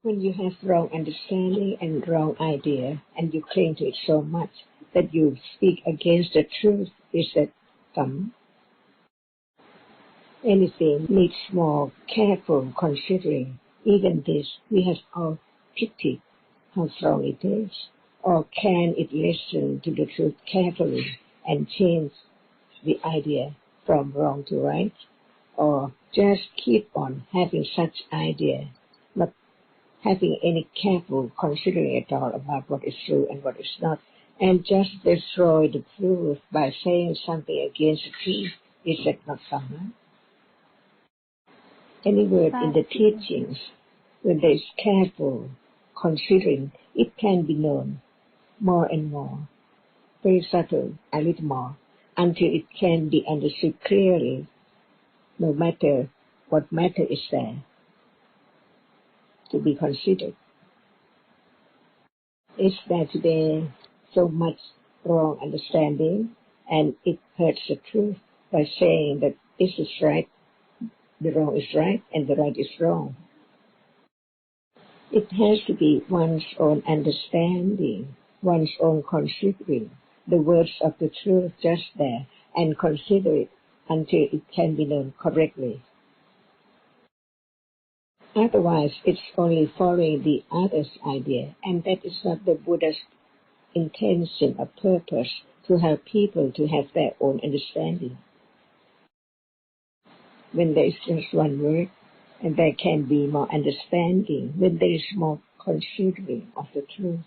When you have wrong understanding and wrong idea, and you cling to it so much that you speak against the truth, is that Dhamma? Anything needs more careful considering. Even this, we have all pity how strong it is. Or can it listen to the truth carefully and change the idea from wrong to right? Or just keep on having such idea, not having any careful considering at all about what is true and what is not, and just destroy the truth by saying something against the truth? Is that not Dhamma? Any word in the teachings, when there is careful considering, it can be known more and more, very subtle, a little more, until it can be understood clearly, no matter what matter is there to be considered. Is there today so much wrong understanding, and it hurts the truth by saying that this is right, the wrong is right, and the right is wrong. It has to be one's own understanding, one's own considering the words of the truth just there, and consider it until it can be known correctly. Otherwise, it's only following the other's idea, and that is not the Buddha's intention or purpose, to help people to have their own understanding. When there is just one word, and there can be more understanding, when there is more considering of the truth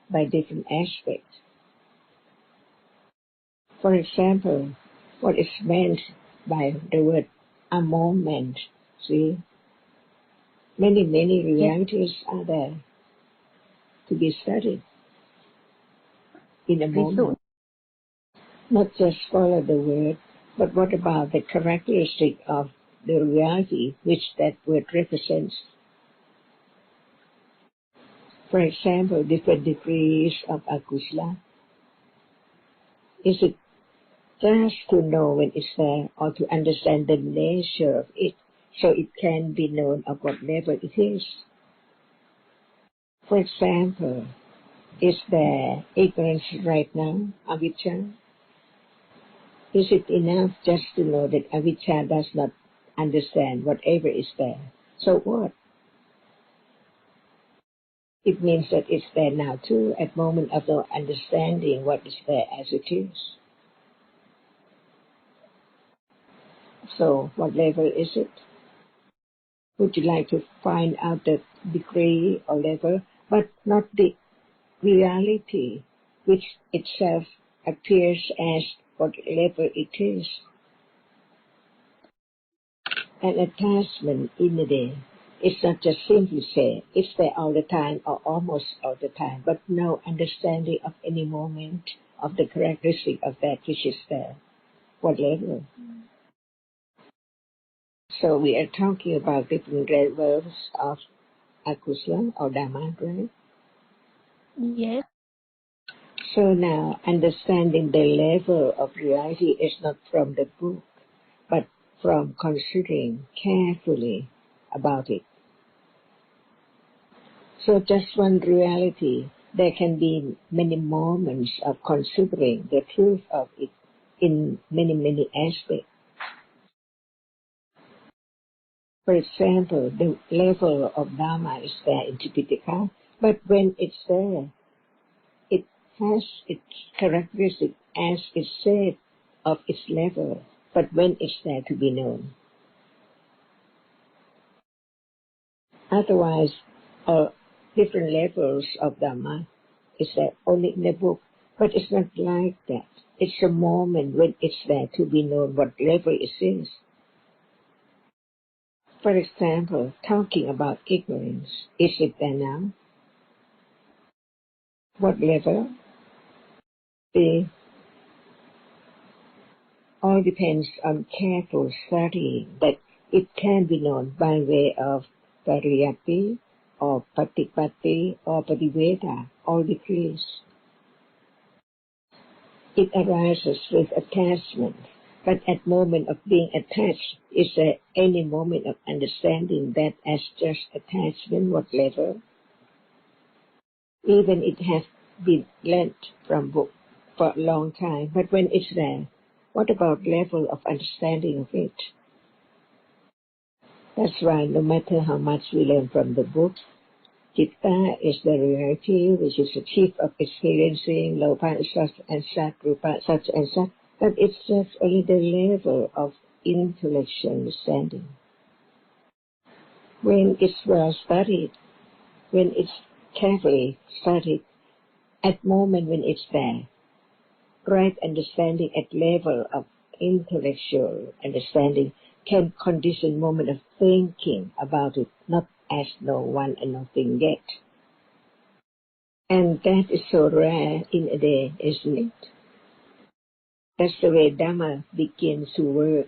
by different aspects. For example, what is meant by the word a moment, see? Many realities are there to be studied in a moment. Not just follow the word, but what about the characteristic of the reality which that word represents? For example, different degrees of akusala. Is it just to know when it's there, or to understand the nature of it, so it can be known of what level it is? For example, is there ignorance right now, avijja? Is it enough just to know that avijja does not understand whatever is there? So what? It means that it's there now too, at moment of no understanding what is there as it is. So what level is it? Would you like to find out the degree or level, but not the reality which itself appears as what level it is? An attachment in the day. It's not just simply say, it's there all the time or almost all the time, but no understanding of any moment of the characteristic of that which is there. What level? So we are talking about different levels of akusala or Dhamma, right? Yes. So now, understanding the level of reality is not from the book, but from considering carefully about it. So just one reality, there can be many moments of considering the truth of it in many aspects. For example, the level of Dhamma is there in Tipitaka, but when it's there, it has its characteristic as it's said of its level, but when it's there to be known. Otherwise, different levels of Dhamma is there only in the book, but it's not like that. It's a moment when it's there to be known what level it is. For example, talking about ignorance, is it there now? What level? See, all depends on careful studying that it can be known by way of pariyatti or patipatti or padiveda, all degrees. It arises with attachment, But at moment of being attached, is there any moment of understanding that as just attachment, what level? Even it has been learnt from book for a long time, but when it's there, what about level of understanding of it? That's why no matter how much we learn from the book, Chitta is the reality, which is the chief of experiencing, Lopa is such and such, Rupa such and such, but it's just only the level of intellectual understanding. When it's well studied, when it's carefully studied, at moment when it's there, right understanding at level of intellectual understanding can condition moment of thinking about it, not as no one and nothing yet. And that is so rare in a day, isn't it? That's the way Dhamma begins to work,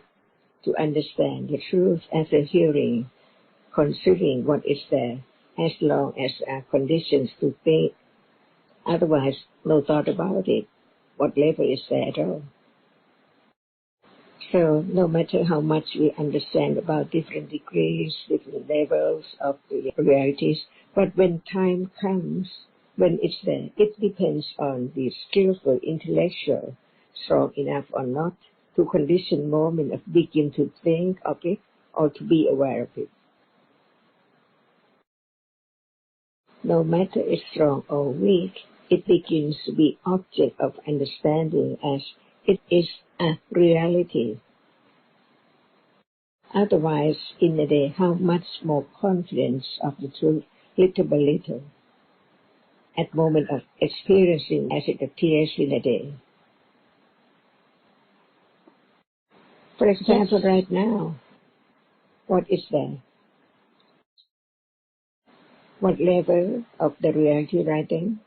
to understand the truth as a hearing, considering what is there, as long as there are conditions to think. Otherwise, no thought about it. What level is there at all? So, no matter how much we understand about different degrees, different levels of the realities, but when time comes, when it's there, it depends on the skillful intellectual, strong enough or not, to condition moment of begin to think of it or to be aware of it. No matter it's strong or weak, it begins to be object of understanding as it is a reality. Otherwise, in a day, how much more confidence of the truth, little by little, at moment of experiencing as it appears in a day. For example, Yes. right now, what is there? What level of the reality right then?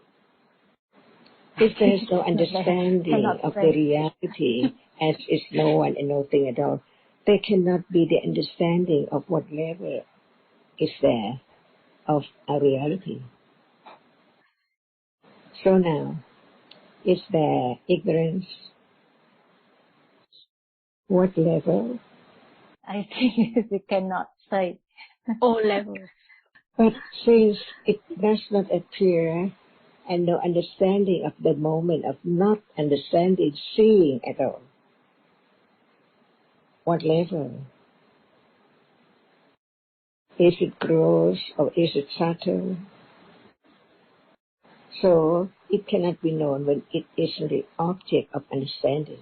If there's no understanding of the reality as is no one and nothing at all, there cannot be the understanding of what level is there of a reality. So now, is there ignorance? What level? I think we cannot say. All levels. But since it does not appear and no understanding of the moment of not understanding, seeing at all, what level? Is it gross or is it subtle? So it cannot be known when it isn't the object of understanding.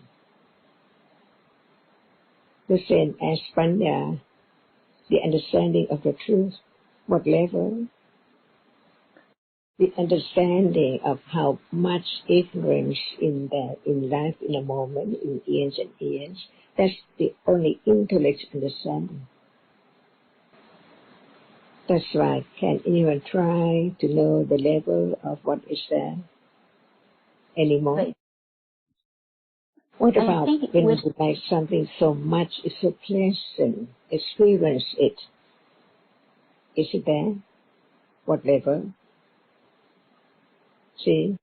The same as panya, the understanding of the truth. What level? The understanding of how much ignorance in life, in a moment, in years and years. That's the only intellectual understanding. That's right. Can anyone try to know the level of what is there anymore? Right. What I about think when with you like something so much, it's so pleasant, experience it? Is it there? What level? See?